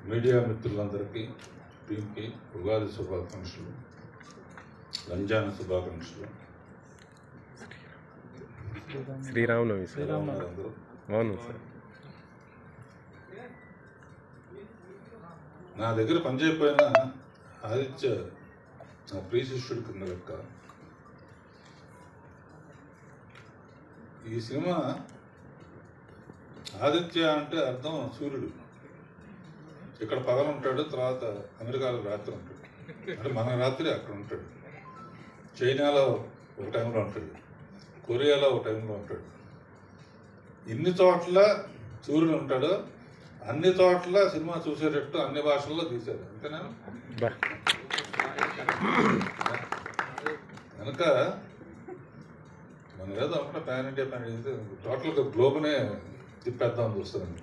Media మిత్రులందరికీ టీంకి ఉగాది శుభాకాంక్షలు, రంజాన్ శుభాకాంక్షలు. శ్రీరామనవమి సార్. అవును సార్. నా దగ్గర పనిచేయకపోయిన ఆదిత్య నా ప్రియ శిష్యుడి కింద లెక్క. ఈ సినిమా ఆదిత్య అంటే అర్థం సూర్యుడు. ఇక్కడ పగలు ఉంటాడు, తర్వాత అమెరికాలో రాత్రి ఉంటాడు. అంటే మన రాత్రి అక్కడ ఉంటాడు. చైనాలో ఒక టైంలో ఉంటాడు, కొరియాలో ఒక టైంలో ఉంటాడు. ఇన్ని చోట్ల సూర్యుడు ఉంటాడు. అన్ని చోట్ల సినిమా చూసేటట్టు అన్ని భాషల్లో తీశారు. అంతేనా? కనుక మన ఏదో అక్కడ ప్యాన్ ఇండియా ప్యాన్ చేస్తే టోటల్గా గ్లోబ్నే తిప్పేద్దామని చూస్తాను.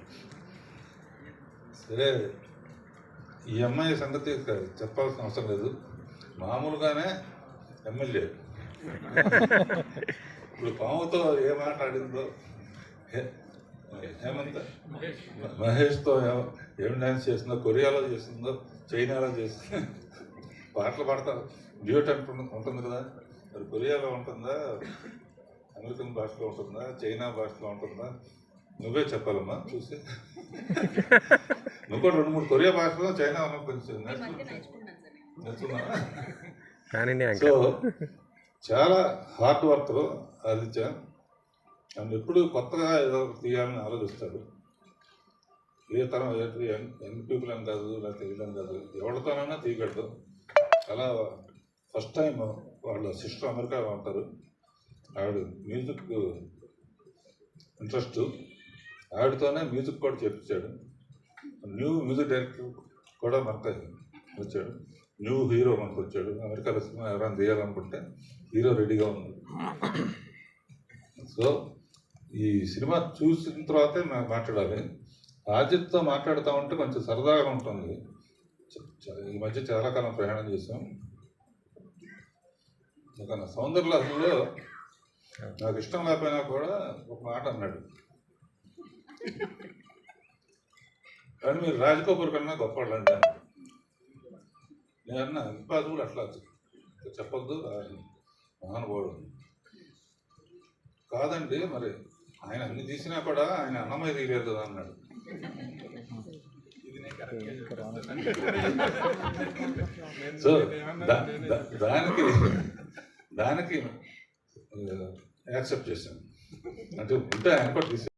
సరే, ఈ అమ్మాయి సంగతి చెప్పాల్సిన అవసరం లేదు. మామూలుగానే ఎమ్మెల్యే ఇప్పుడు పాముతో ఏ మాట్లాడిందో, హేమంత్ మహేష్తో ఏం డ్యాన్స్ చేస్తుందో, కొరియాలో చేస్తుందో, చైనాలో చేస్తుందో, పాటలు పాడతారు. డ్యూట్ ఉంటుంది కదా, మరి కొరియాలో ఉంటుందా, అమెరికన్ భాషలో ఉంటుందా, చైనా భాషలో ఉంటుందా? నువ్వే చెప్పాలమ్మా చూసి. నువ్వు కూడా 2-3 కొరియా భాషలో, చైనా కొంచెం నేర్చుకున్నావా? సో చాలా హార్డ్ వర్కర్ ఆదిత్య. అండ్ ఎప్పుడు కొత్తగా ఏదో తీయాలని ఆలోచిస్తాడు. ఏ తరం యంగ్ పీపుల్ అని కాదు, లేకపోతే వీళ్ళని కాదు, ఎవరితోనైనా తీయగలదు. అలా ఫస్ట్ టైం వాళ్ళ సిస్టర్ అమెరికాలో ఉంటారు. ఆవిడ మ్యూజిక్ ఇంట్రెస్ట్, ఆవిడతోనే మ్యూజిక్ కూడా చేపించాడు. న్యూ మ్యూజిక్ డైరెక్టర్ కూడా మనకు వచ్చాడు. న్యూ హీరో మనకు వచ్చాడు. అమెరికాలో సినిమా ఎవరైనా తీయాలనుకుంటే హీరో రెడీగా ఉన్నాడు. సో ఈ సినిమా చూసిన తర్వాతే నాకు మాట్లాడాలి. ఆదిత్యతో మాట్లాడుతూ ఉంటే కొంచెం సరదాగా ఉంటుంది. ఈ మధ్య చాలా కాలం ప్రయాణం చేసాం. ఒక సౌందర్యలహరిలో నాకు ఇష్టం లేకపోయినా కూడా ఒక మాట అన్నాడు, కానీ మీరు రాజ్ కపూర్ కన్నా గొప్పవాళ్ళండి. నేను అన్నా ఇంపాసిబుల్, అట్లా చెప్పొద్దు, మహానుభావుడు. కాదండి, మరి ఆయన అన్ని తీసినా కూడా ఆయన అన్నమయ్య తీయలేదు కదా అన్నాడు. సో దానికి యాక్సెప్ట్ చేశాను. అంటే ఉంటే ఆయన కూడా తీసి